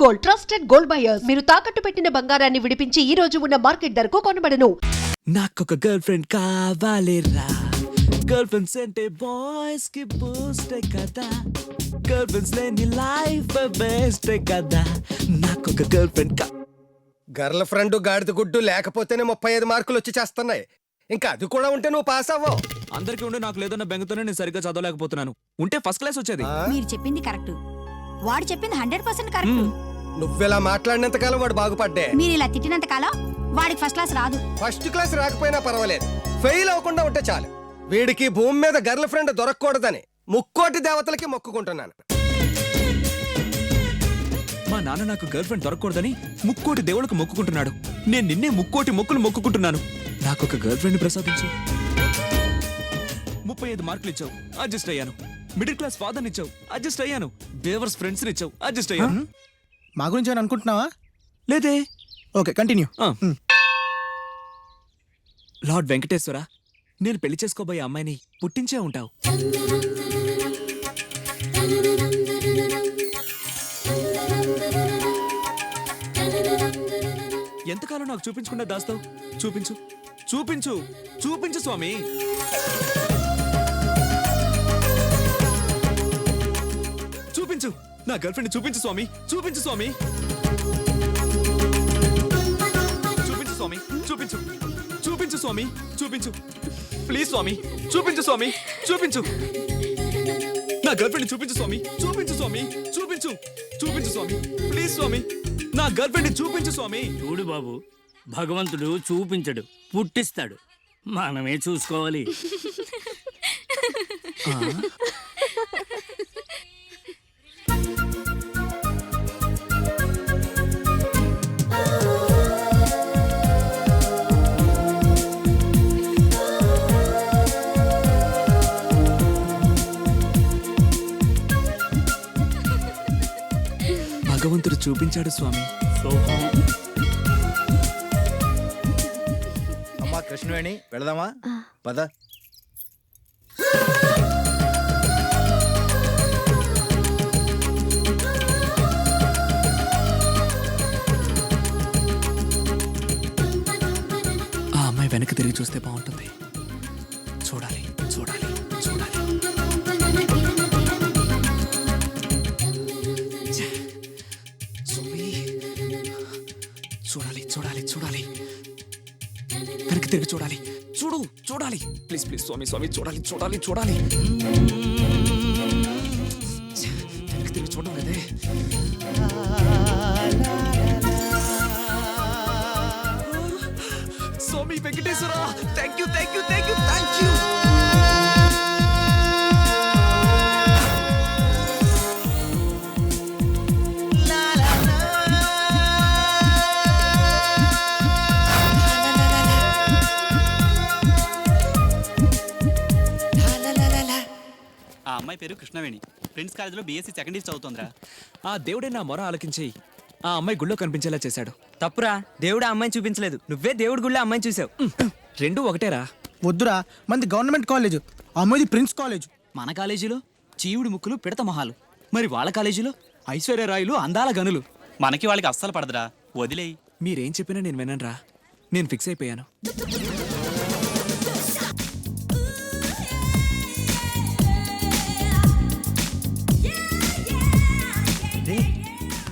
Gold, trusted gold buyers. మీరు తాకట్టు పెట్టిన బంగారాన్ని విడిపించి ఈ రోజు ఉన్న మార్కెట్ ధరకు కొనబడను. నాకొక గర్ల్ ఫ్రెండ్ కావాలిరా, గర్ల్ ఫ్రెండ్స్ అంటే బాయ్స్ కి బూస్ట్ కదా, గర్ల్ ఫ్రెండ్స్ లేని లైఫ్ బెస్ట్ కదా, నాకొక గర్ల్ ఫ్రెండ్ గర్ల్ ఫ్రెండ్ గాడిద గుడ్డు లేకపోతేనే 35 మార్కులు వచ్చి చేస్తున్నాయి. ఇంకా అది కూడా ఉంటే నువ్వు పాస్ అవ్వవు. అందరికీ ఉండి నాకు లేదన్న బెంగతోనే నేను సరిగ్గా చదవలేకపోతున్నాను. ఉంటే ఫస్ట్ క్లాస్ వచ్చేది. మీరు చెప్పింది కరెక్ట్, వాడు చెప్పింది 100% కరెక్ట్. నువ్వెలా మాట్లాడినంత కాలం వాడు బాగుపడ్డే. మీరు ఇలా తిట్టినంత కాలం వాడికి ఫస్ట్ క్లాస్ రాదు. ఫస్ట్ క్లాస్ రాకపోయినా పర్వాలేదు, ఫెయిల్ అవ్వకుండా ఉంటే చాలు. వీడికి భూమి మీద గర్ల్ ఫ్రెండ్ దొరకకూడదని ముక్కోటి దేవతలకి మొక్కుకుంటున్నాను. మా నాన్న నాకు గర్ల్ ఫ్రెండ్ దొరకకూడదని ముక్కోటి దేవుళ్ళకు మొక్కుకుంటున్నాడు. నేను నిన్నే ముక్కోటి మొక్కులు మొక్కుకుంటున్నాను. నాకొక గర్ల్ ఫ్రెండ్ ప్రసాదించు. 35 మార్కులు ఇచ్చావు, అడ్జస్ట్ అయ్యాను. మిడిల్ క్లాస్ ఫాదర్ ఇచ్చావు, అడ్జస్ట్ అయ్యాను. బేవర్స్ ఫ్రెండ్స్ ఇచ్చావు, అడ్జస్ట్ అయ్యాను. మా గురించి ఏమైనా అనుకుంటున్నావా? లేదే. Okay, continue. లార్డ్ వెంకటేశ్వర, నేను పెళ్లి చేసుకోబోయే అమ్మాయిని పుట్టించే ఉంటావు. ఎంతకాలం నాకు చూపించకుండా దాస్తావు? చూపించు, చూపించు, చూపించు స్వామి. చూపించు, నా గర్ల్ ఫ్రెండ్ చూపించు స్వామి, చూపించు స్వామి. చూపించు స్వామి, చూపించు, చూపించు స్వామి, చూపించు. ప్లీజ్ స్వామి, చూపించు స్వామి, చూపించు. నా గర్ల్ ఫ్రెండ్ చూపించు స్వామి, చూపించు స్వామి, చూపించు, చూపించు స్వామి. ప్లీజ్ స్వామి, నా గర్ల్ ఫ్రెండ్ చూపించు స్వామి. చూడు బాబు, భగవంతుడు చూపించడు, పుట్టిస్తాడు. మనమే చూసుకోవాలి. భగవంతుడు చూపించాడు స్వామి. అమ్మా కృష్ణవేణి, వెళదామా? పద. ఆ అమ్మాయి వెనక్కి తిరిగి చూస్తే బాగుంటుంది. చూడాలి, చూడాలి, చూడాలి. స్వామి, చూడాలి, చూడాలి, చూడాలి. వెనక్కి తిరిగి చూడాలి. చూడు, చూడాలి. ప్లీజ్, ప్లీజ్ స్వామి, స్వామి, చూడాలి, చూడాలి, చూడాలి. వెనక్కి తిరిగి చూడడం లేదే. Swami Venkateswara, thank you, thank you, thank you, thank you. ఆ అమ్మాయి పేరు కృష్ణవేణి, ఫ్రెండ్స్ కాలేజీలో బీఎస్సీ సెకండ్ ఇయర్ చదువుతుందిరా. ఆ దేవుడే నా మొర ఆలకించి ఆ అమ్మాయి గుళ్ళో కనిపించేలా చేశాడు. తప్పురా, దేవుడు ఆ అమ్మాయిని చూపించలేదు, నువ్వే దేవుడి గుళ్ళో అమ్మాయిని చూసావు. రెండూ ఒకటేరా. వద్దురా, మంది గవర్నమెంట్ కాలేజ్, అమ్మాయిది ప్రిన్స్ కాలేజ్. మన కాలేజీలో చీవుడు ముక్కులు పిడత మొహాలు, మరి వాళ్ళ కాలేజీలో ఐశ్వర్యరాయులు అందాల గనులు. మనకి వాళ్ళకి అస్సలు పడదురా, వదిలేయి. మీరేం చెప్పినా నేను విననురా. నేను ఫిక్స్ అయిపోయాను.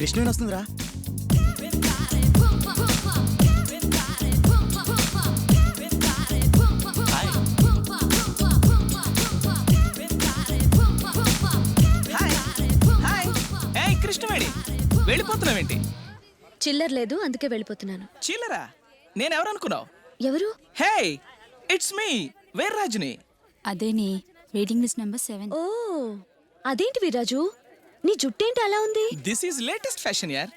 కృష్ణవేణి వస్తుందిరా. ఏయ్ కృష్ణవేణి, వెళ్ళిపోతున్నావేంటి? చిల్లర లేదు, అందుకే వెళ్ళిపోతున్నాను. చిల్లరా? నేనెవరు అనుకున్నావు? ఎవరు? హే, ఇట్స్ మీ వీర్రాజుని. అదేని వెయిటింగ్ లిస్ట్ నెంబర్ 7. ఓ, అదేంటి వీరాజు, నీ జుట్టేంటి అలా ఉంది? దిస్ ఈజ్ లేటెస్ట్ ఫ్యాషన్ యార్.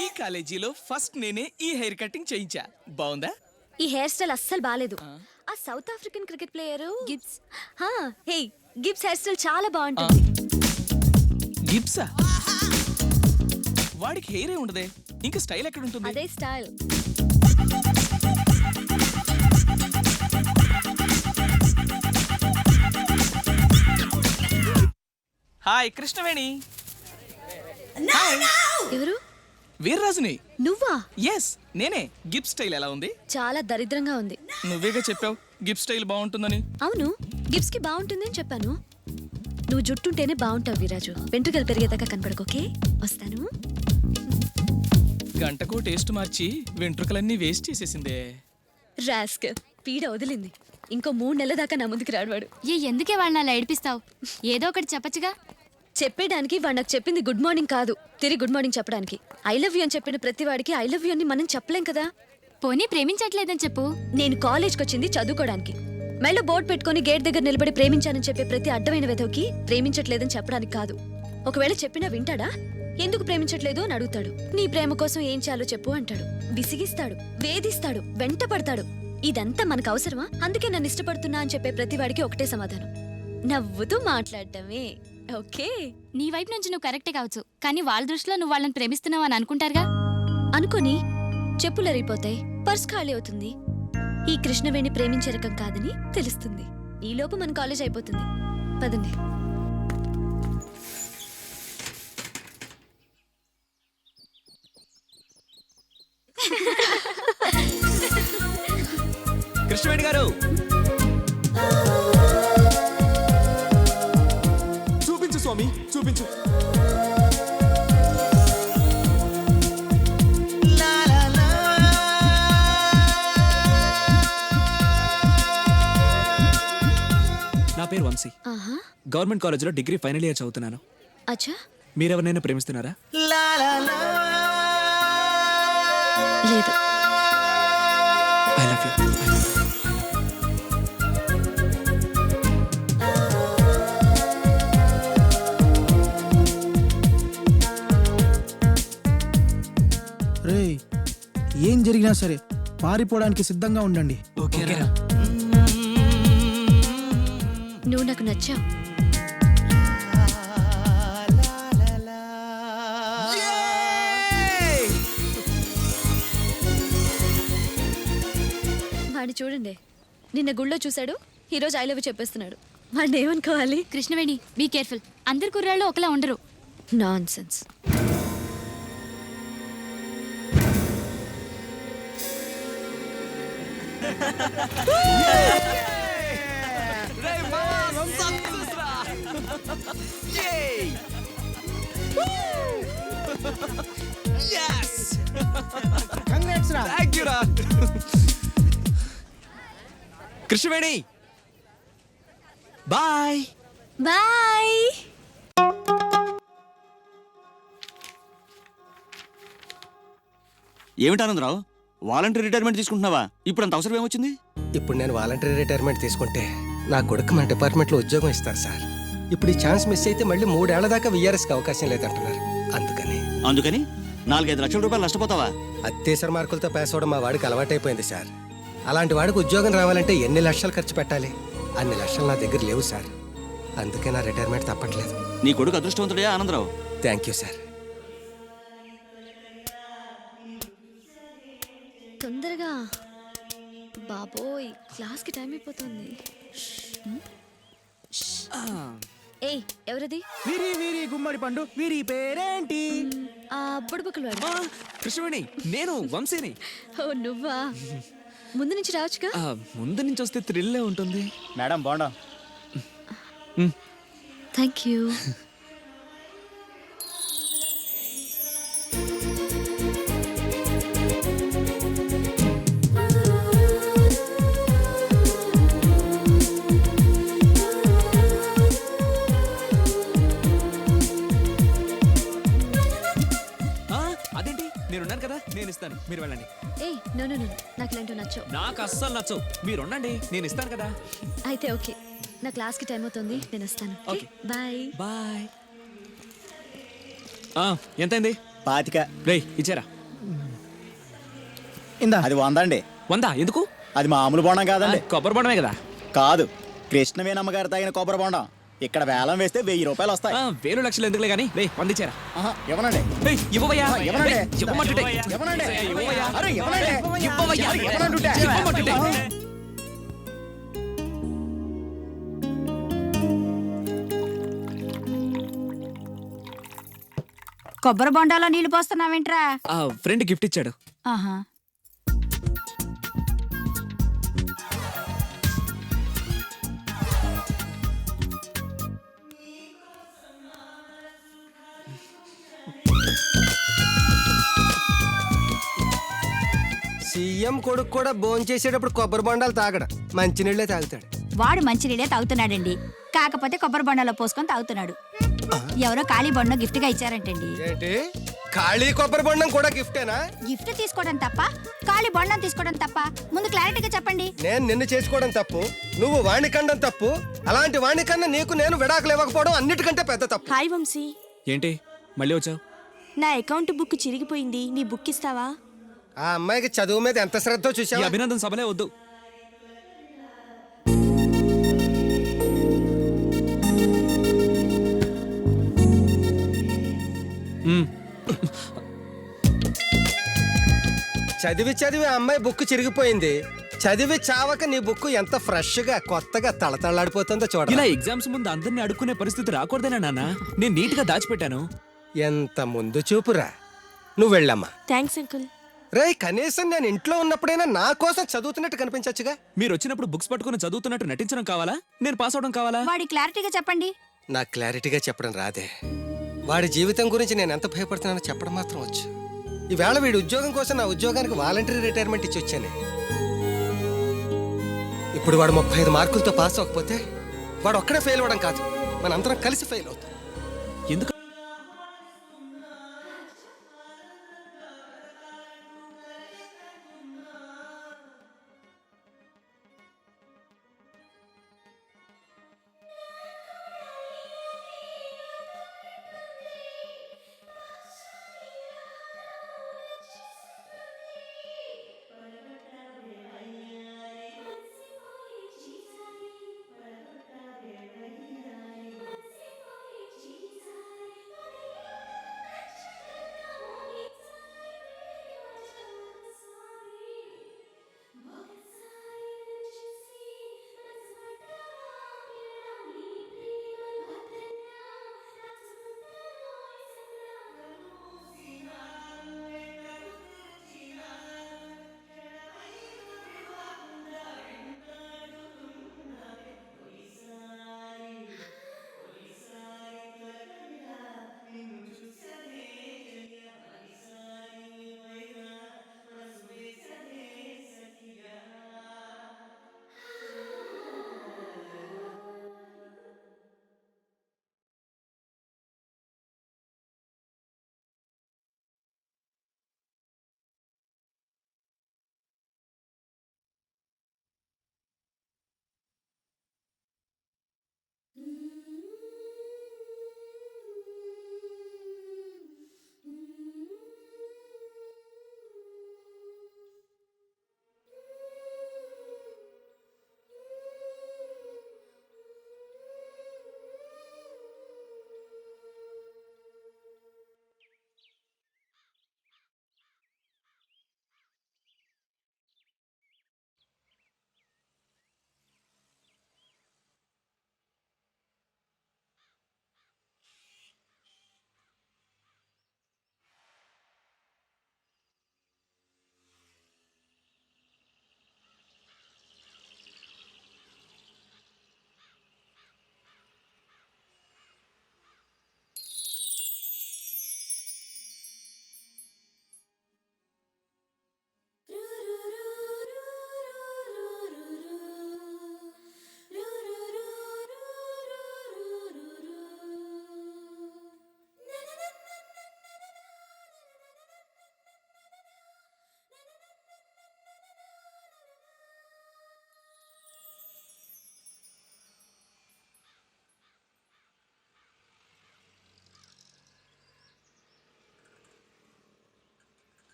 ఈ కాలేజీలో ఫస్ట్ నేనే ఈ హెయిర్ కటింగ్ చేయించా. బాగుందా? ఈ హెయిర్ స్టైల్ అస్సలు బాలేదు. ఆ South African cricket player Gibbs, hey Gibbs hair style చాలా బాగుంటుంది. గిబ్సా? వాడికి హెయిరే ఉండదే, ఇంకా స్టైల్ ఎక్కడ ఉంటుంది? అదే style. Hi Krishnaveni. No, no! ఎవరు? వీర్రాజుని. నువ్వా? ఎస్ నేనే. గిఫ్ట్ స్టైల్ ఎలా ఉంది? చాలా దరిద్రంగా ఉంది. నువ్వేగా చెప్పావు గిఫ్ట్ స్టైల్ బాగుంటుందని. అవును, గిఫ్ట్స్ కి బాగుంటుంది అని చెప్పాను. నువ్వు జుట్టుంటేనే బాగుంటావు వీరాజు. వెంట్రుకలు పెరిగేదాకా కనపడకోకే. వస్తాను. గంటకు టేస్ట్ మార్చి వెంట్రుకలన్నీ వేస్ట్ చేసేసిందే. రాస్క్ పీడ వదిలింది. ఇంకో 3 నెలల దాకా నా ముందుకు రాడవాడు. ఎందుకే వాళ్ళని అలా ఏడిపిస్తావు? ఏదో ఒకటి చెప్పచ్చుగా. చెప్పేయడానికి వాడు నాకు చెప్పింది గుడ్ మార్నింగ్ కాదు, తిరిగి గుడ్ మార్నింగ్ చెప్పడానికి. ఐ లవ్ యూ అని చెప్పిన ప్రతి వాడికి ఐ లవ్ యూ అని మనం చెప్పలేం కదా. పోనీ ప్రేమించట్లేదని చెప్పు. నేను కాలేజ్కి వచ్చింది చదువుకోవడానికి. మెళ్ళ బోర్డు పెట్టుకుని గేట్ దగ్గర నిలబడి ప్రేమించానని చెప్పే ప్రతి అడ్డమైన వెధవకి ప్రేమించట్లేదని చెప్పడానికి కాదు. ఒకవేళ చెప్పినా వింటాడా? ఎందుకు ప్రేమించట్లేదు అని అడుగుతాడు. నీ ప్రేమ కోసం ఏం చేయాలో చెప్పు అంటాడు. విసిగిస్తాడు, వేధిస్తాడు, వెంట పడతాడు. ఇదంతా మనకు అవసరమా? అందుకే నన్ను ఇష్టపడుతున్నా అని చెప్పే ప్రతి వాడికి ఒకటే సమాధానం, నవ్వుతూ మాట్లాడటమే. ఓకే, నీ వైపు నుంచి నువ్వు కరెక్టే కావచ్చు, కానీ వాళ్ళ దృష్టిలో నువ్వు వాళ్ళని ప్రేమిస్తున్నావు అని అనుకుంటారుగా. అనుకొని చెప్పులు అరిగిపోతాయి, పర్స్ ఖాళీ అవుతుంది. ఈ కృష్ణవేణి ప్రేమించే రకం కాదని తెలుస్తుంది. ఈలోపు మన కాలేజ్ అయిపోతుంది. పదండి. కృష్ణవేణి గారు చూపించు స్వామి, చూపించు. నా పేరు వంశీ. ఆహా, గవర్నమెంట్ కాలేజ్లో డిగ్రీ ఫైనల్ ఇయర్ చదువుతున్నాను. అచ్చా. మీరెవరినైనా ప్రేమిస్తున్నారా? లేదు. I love you. రే, ఏం జరిగినా సరే పారిపోవడానికి సిద్ధంగా ఉండండి. ఓకేరా. నువ్వు నాకు నచ్చావు. వాడిని చూడండి, నిన్న గుళ్ళో చూశాడు, ఈరోజు ఐ లవ్ యూ చెప్పేస్తున్నాడు. వాడిని ఏమనుకోవాలి? Krishnaveni, be careful. అందరు కుర్రాళ్ళు ఒకలా ఉండరు. Nonsense. Congrats రా. థ్యాంక్ యూ రా. కృష్ణవేణి బాయ్. బాయ్. ఏమిటి ఆనందరావు, వాలంటీర్ రిటైర్మెంట్ తీసుకుంటున్నావా? ఇప్పుడు అంత అవసరం ఏమొచ్చింది? ఇప్పుడు నేను వాలంటరీ రిటైర్మెంట్ తీసుకుంటే నా కొడుకు మన డిపార్ట్మెంట్లో ఉద్యోగం ఇస్తారు సార్. ఇప్పుడు ఈ ఛాన్స్ మిస్ అయితే మళ్ళీ 3 ఏళ్ల దాకా విఆర్ఎస్కి అవకాశం లేదంటున్నారు. అందుకని 4-5 లక్షల రూపాయలు నష్టపోతావా? అత్యవసర మార్కులతో పాస్ అవ్వడం మా వాడికి అలవాటైపోయింది సార్. అలాంటి వాడికి ఉద్యోగం రావాలంటే ఎన్ని లక్షలు ఖర్చు పెట్టాలి? అన్ని లక్షలు నా దగ్గర లేవు సార్. అందుకే నా రిటైర్మెంట్ తప్పట్లేదు. నీ కొడుకు అదృష్టవంతుడే ఆనందరావు. Thank you sir. తొందరగా బాబోయ్, క్లాస్కి టైం అయిపోతుంది. ఏయ్, ఎవరది? వీరి వీరి గుమ్మడి పండు, వీరి పేరేంటి? ఆ బుడబుక్కలు వాడు. కృష్ణవేణి, నేను వంశీని. ఓ నువ్వా? ముందు నుంచి రావచ్చుగా. ముందు నుంచి వస్తే థ్రిల్లే ఉంటుంది. మేడం బాగుండా. Thank you. అదేంటి, నేనున్నాను కదా, నేను ఇస్తాను, మీరు వెళ్ళండి. ఏయ్, నో నో నో, నాకు ఇలాంటివి నచ్చవు. నాకు అస్సలు నచ్చవు. మీరు ఉండండి, నేను ఇస్తాను కదా. అయితే ఓకే, నా క్లాస్కి టైం అవుతుంది, నేను వస్తాను. ఓకే. బాయ్. బాయ్. ఎంతైంది? 25. రే ఇచ్చారా? ఇందా. అది 100 అండి. 100 ఎందుకు? అది మామూలు బోండం కాదండి. కొబ్బరి బొండమే కదా. కాదు, కృష్ణవేణమ్మ గారు తాగిన కొబ్బరి బోండం. ఇక్కడ వేలం వేస్తే 1000 రూపాయలు వస్తాయి. 1000 లక్షలు ఎందుకులే కానీ రే 100 ఇచ్చారా? ఇవ్వనండి. ఇవ్వవయ్యా. ఇవ్వనండి. ఇవ్వమంటుంటే. ఇవ్వనండి. ఇవ్వవయ్యా. అరే, ఇవ్వనండి. ఇవ్వవయ్యా. ఇవ్వనంటుంటే. ఇవ్వమంటుంటే. కొబ్బరి బొండాలో నీళ్లు పోస్తున్నావేంట్రా? ఆ ఫ్రెండ్ గిఫ్ట్ ఇచ్చాడు. ఆహా. సీఎం కొడుకు కూడా భోంచేసేటప్పుడు కొబ్బరి బొండాలు తాగడు, మంచినీళ్ళే తాగుతాడు. వాడు మంచినీళ్ళే తాగుతున్నాడండి, కాకపోతే కొబ్బరి బొండాలో పోసుకొని తాగుతున్నాడు. ఎవరో ఖాళీ బొండం గిఫ్ట్ గా ఇచ్చారంటండి. ఏంటి, ఖాళీ కొబ్బరి బొండం కూడా గిఫ్టేనా? గిఫ్ట్ తీసుకోవడం తప్ప, ఖాళీ బొండం తీసుకోవడం తప్ప? ముందు క్లారిటీగా చెప్పండి. నేను నిన్ను చేసుకోవడం తప్పు, నువ్వు వాణ్ణి కండం తప్పు. అలాంటి వాణ్ణి కన్నా నీకు నేను విడాకులు ఇవ్వకపోవడం అన్నిటికంటే పెద్ద తప్పు. హాయ్ వంశీ, ఏంటి మళ్ళీ వచ్చావు? నా అకౌంట్ బుక్ చిరిగిపోయింది, నీ బుక్ ఇస్తావా? ఆ అమ్మాయికి చదువు మీద ఎంత శ్రద్ధ ఈ చూసావా? అభినందన సభలే వద్దు. చదివి చదివి ఆ అమ్మాయి బుక్ చిరిగిపోయింది. చదివి చావక నీ బుక్ ఎంత ఫ్రెష్ గా కొత్తగా తళతళలాడిపోతుందో చూడ. ఇలా ఎగ్జామ్స్ ముందు అందరిని అడుక్కునే పరిస్థితి రాకూడదేనా నాన్న? నేను నీట్ గా దాచిపెట్టాను. ఎంత ముందు చూపురా. నువ్వు వెళ్ళమ్మా. Thanks uncle. రే, కనీసం నేను ఇంట్లో ఉన్నప్పుడైనా నా కోసం చదువుతున్నట్టు కనిపించచ్చుగా. మీరు వచ్చినప్పుడు బుక్స్ పట్టుకుని చదువుతున్నట్టు నటించడం కావాలా, నేను పాస్ అవడం కావాలా? వాడి క్లారిటీగా చెప్పండి. నాకు క్లారిటీగా చెప్పడం రాదే. వాడి జీవితం గురించి నేను ఎంత భయపడుతున్నానో చెప్పడం మాత్రం వచ్చు. ఈవేళ వీడి ఉద్యోగం కోసం నా ఉద్యోగానికి వాలంటరీ రిటైర్మెంట్ ఇచ్చి వచ్చానే. ఇప్పుడు వాడు 35 మార్కులతో పాస్ అవ్వకపోతే వాడు ఒక్కడే ఫెయిల్ అవ్వడం కాదు, మనందరం కలిసి ఫెయిల్ అవుతాం. ఎందుకు?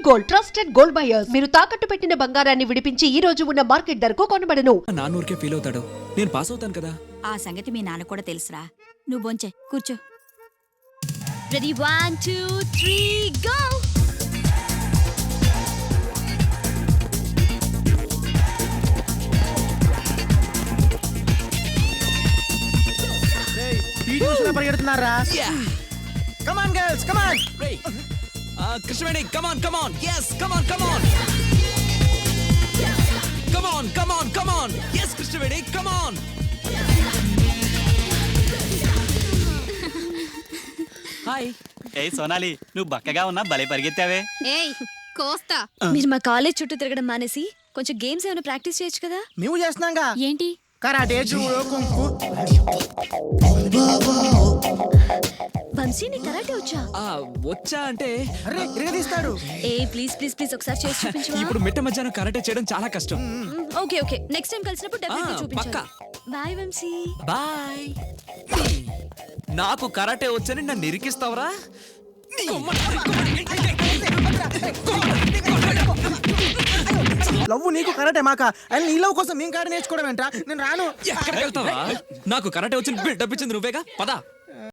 Gold, trusted gold buyers. మీరు తాకట్టు పెట్టిన బంగారాన్ని విడిపించి ఈ రోజు ఉన్న మార్కెట్ ధరకు కొనబడను. నాన్నూరికే ఫీల్ అవుతాడు, నేను పాస్ అవుతాను కదా. ఆ సంగతి మీ నాన్న కూడా తెలుసురా. నువ్వు బొంచే కూర్చో. Ready 1 2 3 go. పరిగెడుతున్నారా? Come on girls come on. Krishnaveni come on come on, yes come on come on, come on come on come on, yes Krishnaveni come on. Hi. ఏ సోనాలి, నువ్వు బక్కగా ఉన్నా భలే పరిగెత్తావే. ఏయ్ కోస్తా. మీరు మా కాలేజ్ చుట్టూ తిరగడం మానేసి కొంచెం గేమ్స్ ఏమైనా ప్రాక్టీస్ చేయొచ్చు కదా. మేము చేస్తున్నాంగా. ఏంటి? Karate, judo, kung fu. వంశీ నీ కరాటే వచ్చా? వచ్చా అంటే అరే ఇరగదీస్తాడు. ఏ ప్లీజ్ ప్లీజ్ ప్లీజ్ ఒకసారి చేసి చూపించవా? ఇప్పుడు మిట్ట మధ్యాహ్నం కరాటే చేయడం చాలా కష్టం. ఓకే ఓకే, నెక్స్ట్ టైం కలిసినప్పుడు డెఫినెట్లీ చూపించాలి. పక్కా. బాయ్ వంశీ. బాయ్. నాకు కరాటే వచ్చని నన్ను ఇరికిస్తావరా? లవ్ నీకు కరాటే మాక అండ్ నీ లవ్ కోసం మేము కాడ నేర్చుకోవడం ఏంట్రా? నేను రాను. ఎక్కడికి వెళ్తావా? నాకు కరాటే వచ్చి బిల్డప్ ఇచ్చింది నువ్వేగా, పద.